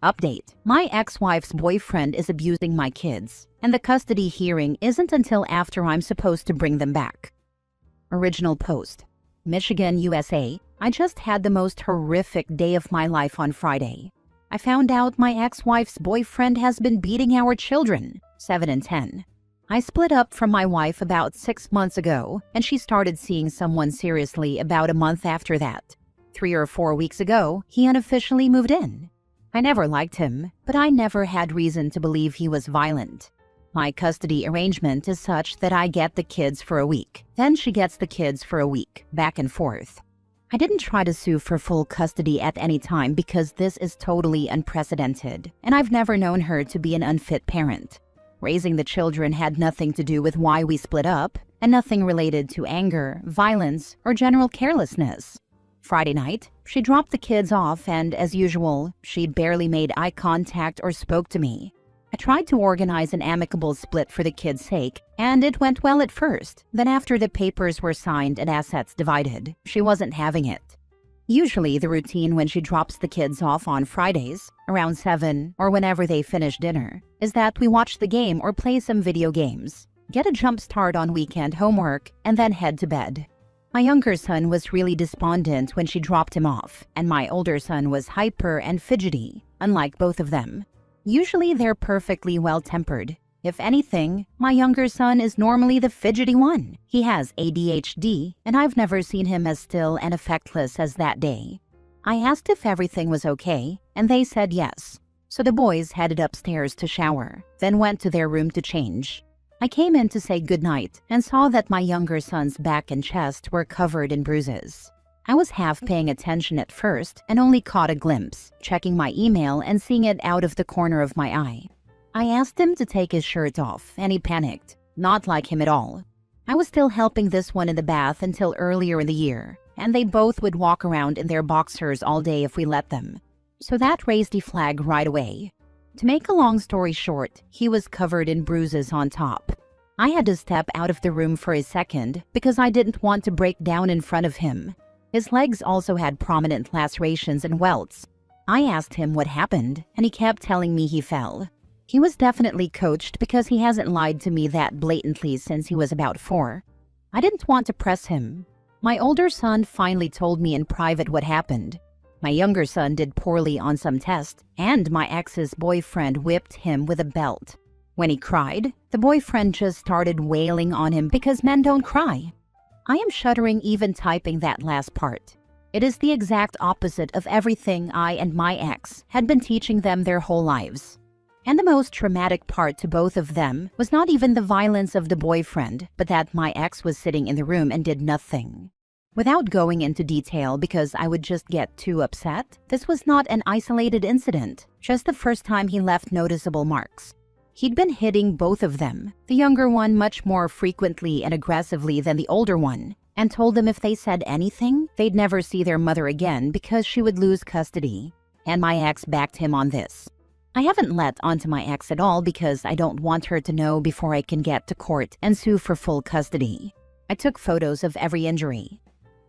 Update: my ex-wife's boyfriend is abusing my kids, and the custody hearing isn't until after I'm supposed to bring them back. Original post: Michigan, USA. I just had the most horrific day of my life on Friday. I found out my ex-wife's boyfriend has been beating our children, 7 and 10. I split up from my wife about 6 months ago, and she started seeing someone seriously about a month after that. 3 or 4 weeks ago, he unofficially moved in. I never liked him, but I never had reason to believe he was violent. My custody arrangement is such that I get the kids for a week, then she gets the kids for a week, back and forth. I didn't try to sue for full custody at any time because this is totally unprecedented, and I've never known her to be an unfit parent. Raising the children had nothing to do with why we split up, and nothing related to anger, violence, or general carelessness. Friday night, she dropped the kids off and, as usual, she barely made eye contact or spoke to me. I tried to organize an amicable split for the kids' sake, and it went well at first. Then after the papers were signed and assets divided, she wasn't having it. Usually the routine when she drops the kids off on Fridays, around 7 or whenever they finish dinner, is that we watch the game or play some video games, get a jump start on weekend homework, and then head to bed. My younger son was really despondent when she dropped him off, and my older son was hyper and fidgety, unlike both of them. Usually they're perfectly well-tempered. If anything, my younger son is normally the fidgety one. He has ADHD, and I've never seen him as still and effectless as that day. I asked if everything was okay, and they said yes. So the boys headed upstairs to shower, then went to their room to change. I came in to say goodnight and saw that my younger son's back and chest were covered in bruises. I was half paying attention at first and only caught a glimpse, checking my email and seeing it out of the corner of my eye. I asked him to take his shirt off, and he panicked. Not like him at all. I was still helping this one in the bath until earlier in the year, and they both would walk around in their boxers all day if we let them. So that raised a flag right away. To make a long story short, he was covered in bruises on top. I had to step out of the room for a second because I didn't want to break down in front of him. His legs also had prominent lacerations and welts. I asked him what happened, and he kept telling me he fell. He was definitely coached because he hasn't lied to me that blatantly since he was about 4. I didn't want to press him. My older son finally told me in private what happened. My younger son did poorly on some test, and my ex's boyfriend whipped him with a belt. When he cried, the boyfriend just started wailing on him because men don't cry. I am shuddering even typing that last part. It is the exact opposite of everything I and my ex had been teaching them their whole lives. And the most traumatic part to both of them was not even the violence of the boyfriend, but that my ex was sitting in the room and did nothing. Without going into detail because I would just get too upset, this was not an isolated incident, just the first time he left noticeable marks. He'd been hitting both of them, the younger one much more frequently and aggressively than the older one, and told them if they said anything, they'd never see their mother again because she would lose custody. And my ex backed him on this. I haven't let onto my ex at all because I don't want her to know before I can get to court and sue for full custody. I took photos of every injury.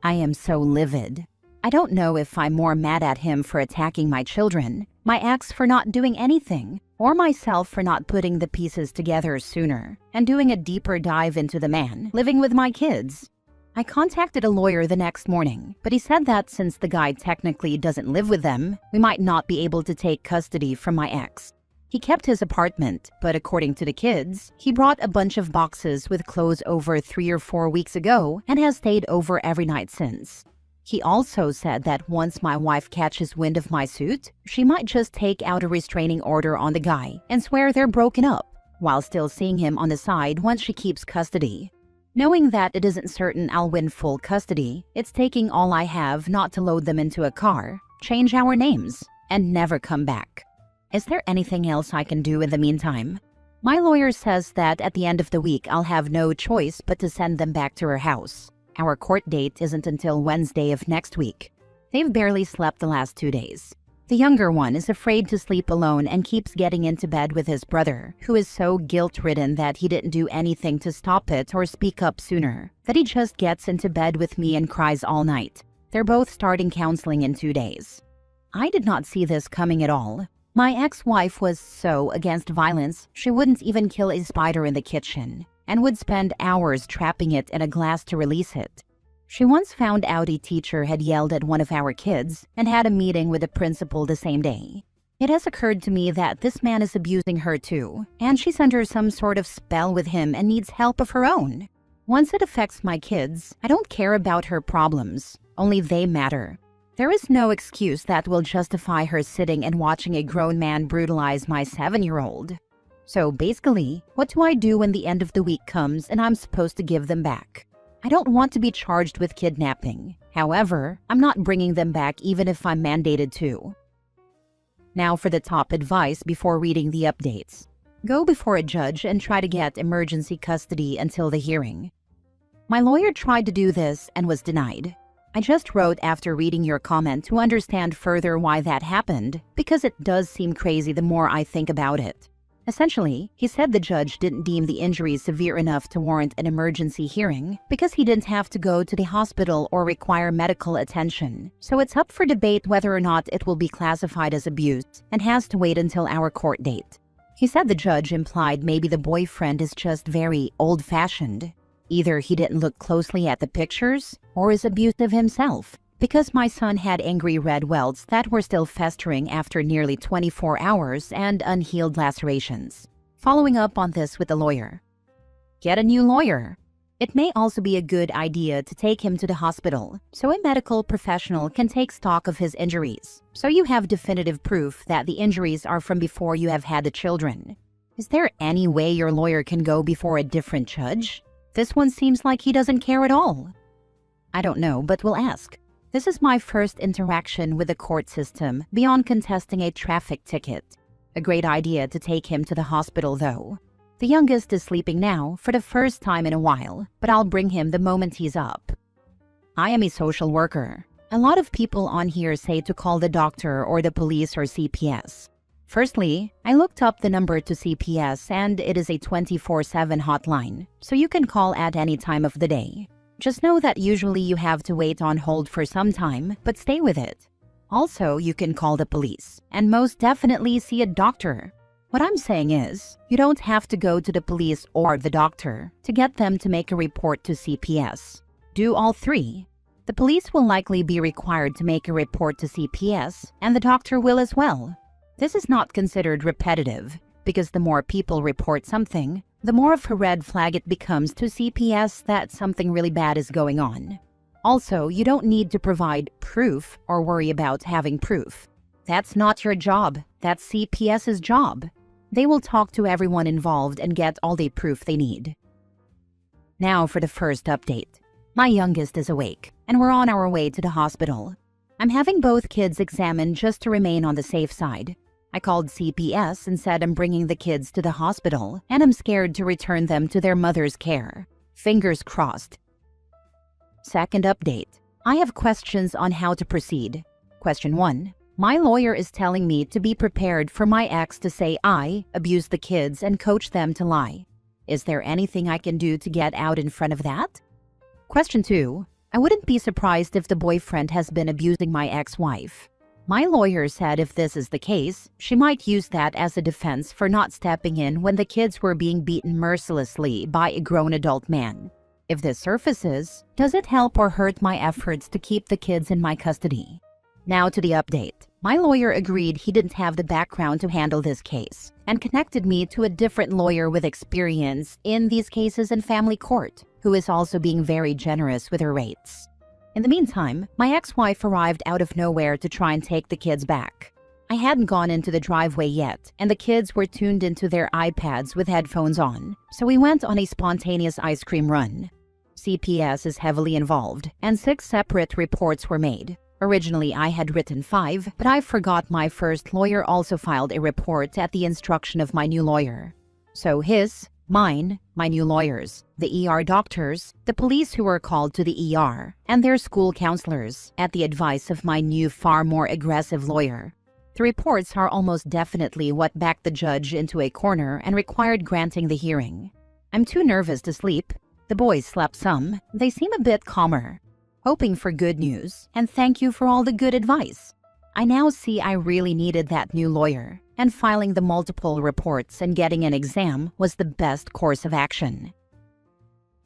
I am so livid. I don't know if I'm more mad at him for attacking my children, my ex for not doing anything, or myself for not putting the pieces together sooner and doing a deeper dive into the man living with my kids. I contacted a lawyer the next morning, but he said that since the guy technically doesn't live with them, we might not be able to take custody from my ex. He kept his apartment, but according to the kids, he brought a bunch of boxes with clothes over 3 or 4 weeks ago and has stayed over every night since. He also said that once my wife catches wind of my suit, she might just take out a restraining order on the guy and swear they're broken up, while still seeing him on the side once she keeps custody. Knowing that it isn't certain I'll win full custody, it's taking all I have not to load them into a car, change our names, and never come back. Is there anything else I can do in the meantime? My lawyer says that at the end of the week I'll have no choice but to send them back to her house. Our court date isn't until Wednesday of next week. They've barely slept the last 2 days. The younger one is afraid to sleep alone and keeps getting into bed with his brother, who is so guilt-ridden that he didn't do anything to stop it or speak up sooner, that he just gets into bed with me and cries all night. They're both starting counseling in 2 days. I did not see this coming at all. My ex-wife was so against violence, she wouldn't even kill a spider in the kitchen and would spend hours trapping it in a glass to release it. She once found out a teacher had yelled at one of our kids and had a meeting with the principal the same day. It has occurred to me that this man is abusing her too, and she's under some sort of spell with him and needs help of her own. Once it affects my kids, I don't care about her problems. Only they matter. There is no excuse that will justify her sitting and watching a grown man brutalize my 7-year-old. So basically, what do I do when the end of the week comes and I'm supposed to give them back? I don't want to be charged with kidnapping. However, I'm not bringing them back even if I'm mandated to. Now for the top advice before reading the updates. Go before a judge and try to get emergency custody until the hearing. My lawyer tried to do this and was denied. I just wrote after reading your comment to understand further why that happened, because it does seem crazy the more I think about it. Essentially, he said the judge didn't deem the injuries severe enough to warrant an emergency hearing because he didn't have to go to the hospital or require medical attention. So it's up for debate whether or not it will be classified as abuse and has to wait until our court date. He said the judge implied maybe the boyfriend is just very old-fashioned. Either he didn't look closely at the pictures or is abusive himself, because my son had angry red welts that were still festering after nearly 24 hours and unhealed lacerations. Following up on this with the lawyer. Get a new lawyer. It may also be a good idea to take him to the hospital so a medical professional can take stock of his injuries, so you have definitive proof that the injuries are from before you have had the children. Is there any way your lawyer can go before a different judge? This one seems like he doesn't care at all. I don't know, but we'll ask. This is my first interaction with the court system beyond contesting a traffic ticket. A great idea to take him to the hospital though. The youngest is sleeping now for the first time in a while, but I'll bring him the moment he's up. I am a social worker. A lot of people on here say to call the doctor or the police or CPS. Firstly, I looked up the number to CPS and it is a 24/7 hotline, so you can call at any time of the day. Just know that usually you have to wait on hold for some time, but stay with it. Also, you can call the police and most definitely see a doctor. What I'm saying is, you don't have to go to the police or the doctor to get them to make a report to CPS. Do all three. The police will likely be required to make a report to CPS, and the doctor will as well. This is not considered repetitive, because the more people report something, the more of a red flag it becomes to CPS that something really bad is going on. Also, you don't need to provide proof or worry about having proof. That's not your job. That's CPS's job. They will talk to everyone involved and get all the proof they need. Now for the first update. My youngest is awake, and we're on our way to the hospital. I'm having both kids examined just to remain on the safe side. I called CPS and said I'm bringing the kids to the hospital, and I'm scared to return them to their mother's care. Fingers crossed. Second update. I have questions on how to proceed. Question 1. My lawyer is telling me to be prepared for my ex to say I abused the kids and coach them to lie. Is there anything I can do to get out in front of that? Question 2. I wouldn't be surprised if the boyfriend has been abusing my ex-wife. My lawyer said if this is the case, she might use that as a defense for not stepping in when the kids were being beaten mercilessly by a grown adult man. If this surfaces, does it help or hurt my efforts to keep the kids in my custody? Now to the update. My lawyer agreed he didn't have the background to handle this case and connected me to a different lawyer with experience in these cases in family court, who is also being very generous with her rates. In the meantime, my ex-wife arrived out of nowhere to try and take the kids back. I hadn't gone into the driveway yet, and the kids were tuned into their iPads with headphones on, so we went on a spontaneous ice cream run. CPS is heavily involved, and 6 separate reports were made. Originally, I had written 5, but I forgot my first lawyer also filed a report at the instruction of my new lawyer. So mine, my new lawyers, the ER doctors, the police who were called to the ER, and their school counselors, at the advice of my new far more aggressive lawyer. The reports are almost definitely what backed the judge into a corner and required granting the hearing. I'm too nervous to sleep. The boys slept some. They seem a bit calmer. Hoping for good news, and thank you for all the good advice. I now see I really needed that new lawyer. and filing the multiple reports and getting an exam was the best course of action.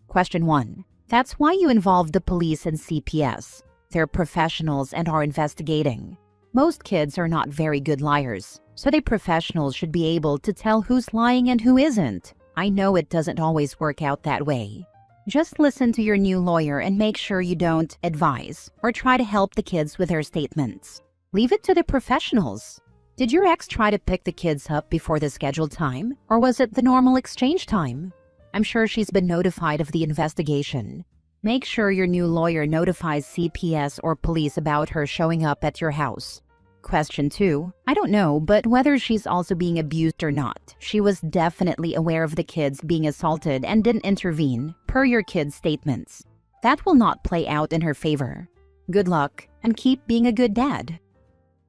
Question 1. That's why you involved the police and CPS. They're professionals and are investigating. Most kids are not very good liars, so the professionals should be able to tell who's lying and who isn't. I know it doesn't always work out that way. Just listen to your new lawyer and make sure you don't advise or try to help the kids with their statements. Leave it to the professionals. Did your ex try to pick the kids up before the scheduled time, or was it the normal exchange time? I'm sure she's been notified of the investigation. Make sure your new lawyer notifies CPS or police about her showing up at your house. Question 2. I don't know, but whether she's also being abused or not, she was definitely aware of the kids being assaulted and didn't intervene, per your kids' statements. That will not play out in her favor. Good luck, and keep being a good dad.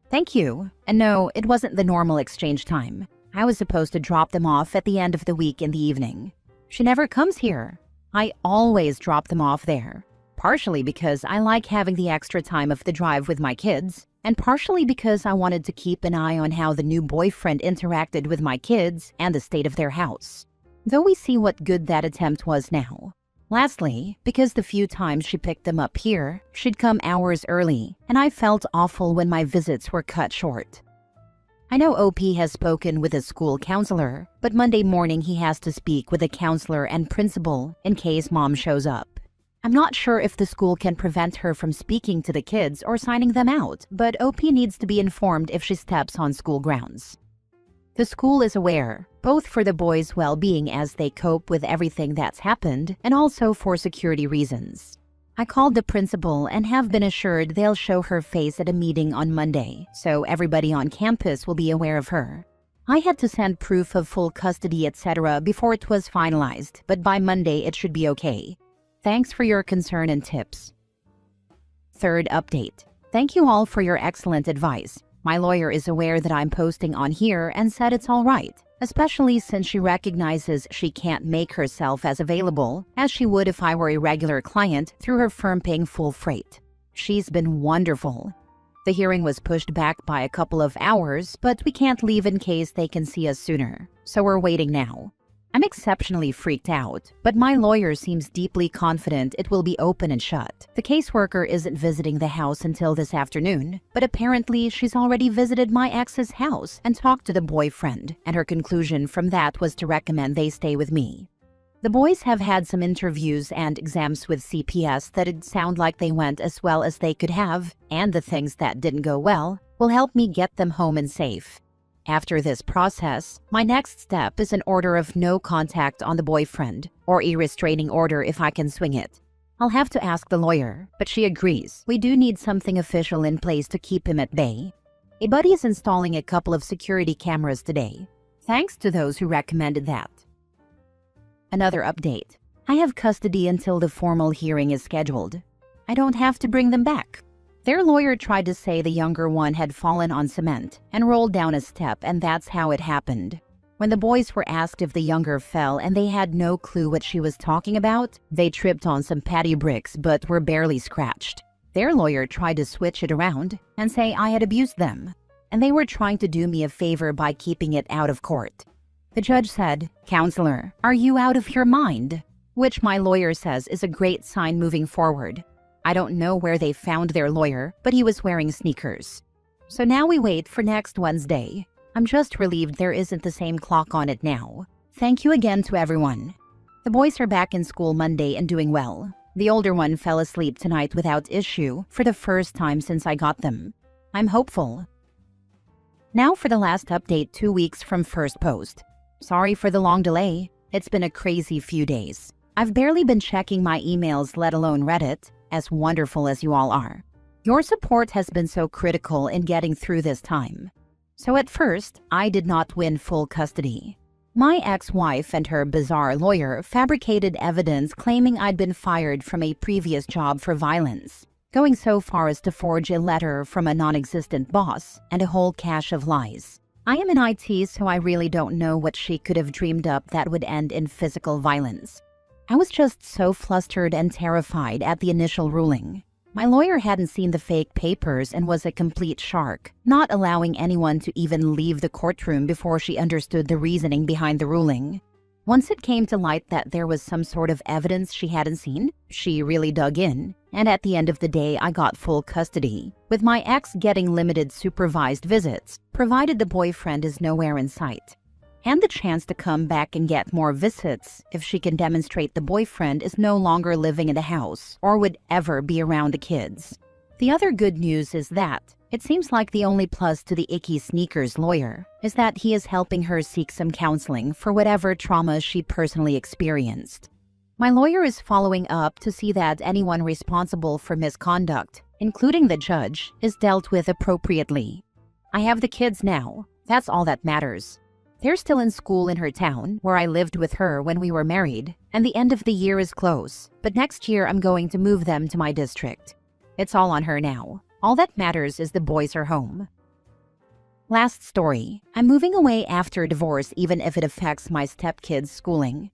Thank you. And no, it wasn't the normal exchange time. I was supposed to drop them off at the end of the week in the evening. She never comes here. I always drop them off there. Partially because I like having the extra time of the drive with my kids, and partially because I wanted to keep an eye on how the new boyfriend interacted with my kids and the state of their house. Though we see what good that attempt was now. Lastly, because the few times she picked them up here, she'd come hours early, and I felt awful when my visits were cut short. I know OP has spoken with a school counselor, but Monday morning he has to speak with a counselor and principal in case mom shows up. I'm not sure if the school can prevent her from speaking to the kids or signing them out, but OP needs to be informed if she steps on school grounds. The school is aware, both for the boys' well-being as they cope with everything that's happened, and also for security reasons. I called the principal and have been assured they'll show her face at a meeting on Monday, so everybody on campus will be aware of her. I had to send proof of full custody, etc. before it was finalized, but by Monday it should be okay. Thanks for your concern and tips. Third update. Thank you all for your excellent advice. My lawyer is aware that I'm posting on here and said it's all right, especially since she recognizes she can't make herself as available as she would if I were a regular client through her firm paying full freight. She's been wonderful. The hearing was pushed back by a couple of hours, but we can't leave in case they can see us sooner, so we're waiting now. I'm exceptionally freaked out, but my lawyer seems deeply confident it will be open and shut. The caseworker isn't visiting the house until this afternoon, but apparently she's already visited my ex's house and talked to the boyfriend, and her conclusion from that was to recommend they stay with me. The boys have had some interviews and exams with CPS that'd sound like they went as well as they could have, and the things that didn't go well will help me get them home and safe. After this process, my next step is an order of no contact on the boyfriend, or a restraining order if I can swing it. I'll have to ask the lawyer, but she agrees. We do need something official in place to keep him at bay. A buddy is installing a couple of security cameras today. Thanks to those who recommended that. Another update. I have custody until the formal hearing is scheduled. I don't have to bring them back. Their lawyer tried to say the younger one had fallen on cement and rolled down a step, and that's how it happened. When the boys were asked if the younger fell and they had no clue what she was talking about, they tripped on some patty bricks but were barely scratched. Their lawyer tried to switch it around and say I had abused them, and they were trying to do me a favor by keeping it out of court. The judge said, "Counselor, are you out of your mind?" Which my lawyer says is a great sign moving forward. I don't know where they found their lawyer, but he was wearing sneakers. So now we wait for next Wednesday. I'm just relieved there isn't the same clock on it now. Thank you again to everyone. The boys are back in school Monday and doing well. The older one fell asleep tonight without issue for the first time since I got them. I'm hopeful. Now for the last update 2 weeks from first post. Sorry for the long delay. It's been a crazy few days. I've barely been checking my emails, let alone Reddit, as wonderful as you all are. Your support has been so critical in getting through this time. So at first, I did not win full custody. My ex-wife and her bizarre lawyer fabricated evidence claiming I'd been fired from a previous job for violence, going so far as to forge a letter from a non-existent boss and a whole cache of lies. I am in IT, so I really don't know what she could have dreamed up that would end in physical violence. I was just so flustered and terrified at the initial ruling. My lawyer hadn't seen the fake papers and was a complete shark, not allowing anyone to even leave the courtroom before she understood the reasoning behind the ruling. Once it came to light that there was some sort of evidence she hadn't seen, she really dug in, and at the end of the day I got full custody, with my ex getting limited supervised visits, provided the boyfriend is nowhere in sight, and the chance to come back and get more visits if she can demonstrate the boyfriend is no longer living in the house or would ever be around the kids. The other good news is that it seems like the only plus to the icky sneakers lawyer is that he is helping her seek some counseling for whatever trauma she personally experienced. My lawyer is following up to see that anyone responsible for misconduct, including the judge, is dealt with appropriately. I have the kids now. That's all that matters. They're still in school in her town, where I lived with her when we were married, and the end of the year is close, but next year I'm going to move them to my district. It's all on her now. All that matters is the boys are home. Last story. I'm moving away after divorce even if it affects my stepkids' schooling.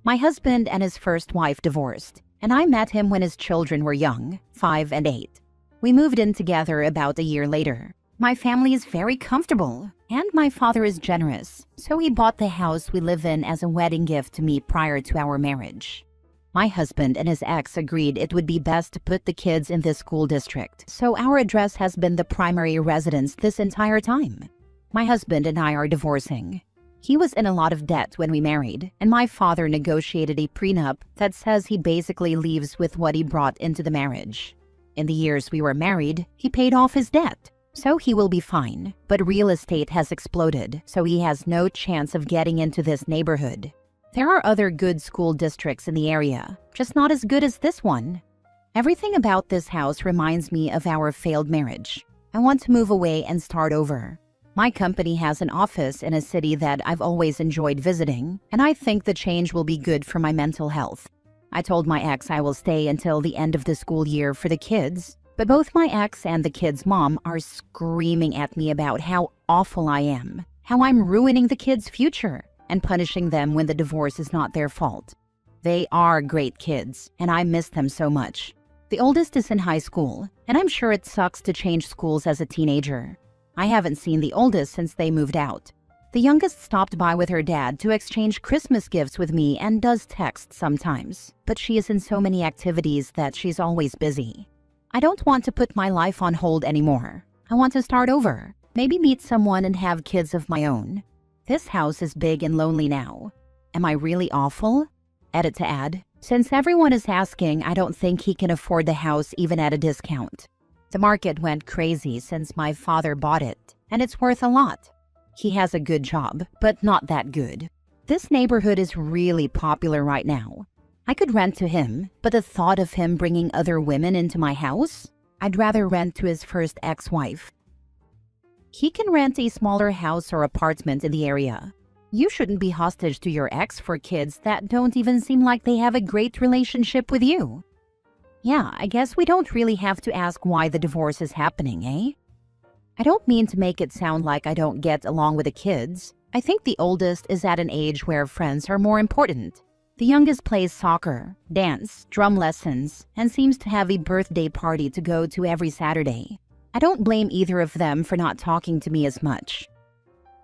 My husband and his first wife divorced, and I met him when his children were young, 5 and 8. We moved in together about a year later. My family is very comfortable, and my father is generous, so he bought the house we live in as a wedding gift to me prior to our marriage. My husband and his ex agreed it would be best to put the kids in this school district, so our address has been the primary residence this entire time. My husband and I are divorcing. He was in a lot of debt when we married, and my father negotiated a prenup that says he basically leaves with what he brought into the marriage. In the years we were married, he paid off his debt, so he will be fine, but real estate has exploded, so he has no chance of getting into this neighborhood. There are other good school districts in the area, just not as good as this one. Everything about this house reminds me of our failed marriage. I want to move away and start over. My company has an office in a city that I've always enjoyed visiting, and I think the change will be good for my mental health. I told my ex I will stay until the end of the school year for the kids, but both my ex and the kids' mom are screaming at me about how awful I am, how I'm ruining the kids' future, and punishing them when the divorce is not their fault. They are great kids, and I miss them so much. The oldest is in high school, and I'm sure it sucks to change schools as a teenager. I haven't seen the oldest since they moved out. The youngest stopped by with her dad to exchange Christmas gifts with me and does text sometimes, but she is in so many activities that she's always busy. I don't want to put my life on hold anymore. I want to start over, maybe meet someone and have kids of my own. This house is big and lonely now. Am I really awful? Edit to add. Since everyone is asking, I don't think he can afford the house even at a discount. The market went crazy since my father bought it, and it's worth a lot. He has a good job, but not that good. This neighborhood is really popular right now. I could rent to him, but the thought of him bringing other women into my house? I'd rather rent to his first ex-wife. He can rent a smaller house or apartment in the area. You shouldn't be hostage to your ex for kids that don't even seem like they have a great relationship with you. Yeah, I guess we don't really have to ask why the divorce is happening, eh? I don't mean to make it sound like I don't get along with the kids. I think the oldest is at an age where friends are more important. The youngest plays soccer, dance, drum lessons, and seems to have a birthday party to go to every Saturday. I don't blame either of them for not talking to me as much.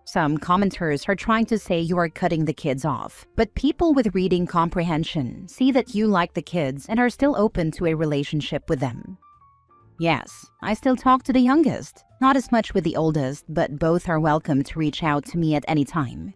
Some commenters are trying to say you are cutting the kids off, but people with reading comprehension see that you like the kids and are still open to a relationship with them. Yes, I still talk to the youngest, not as much with the oldest, but both are welcome to reach out to me at any time.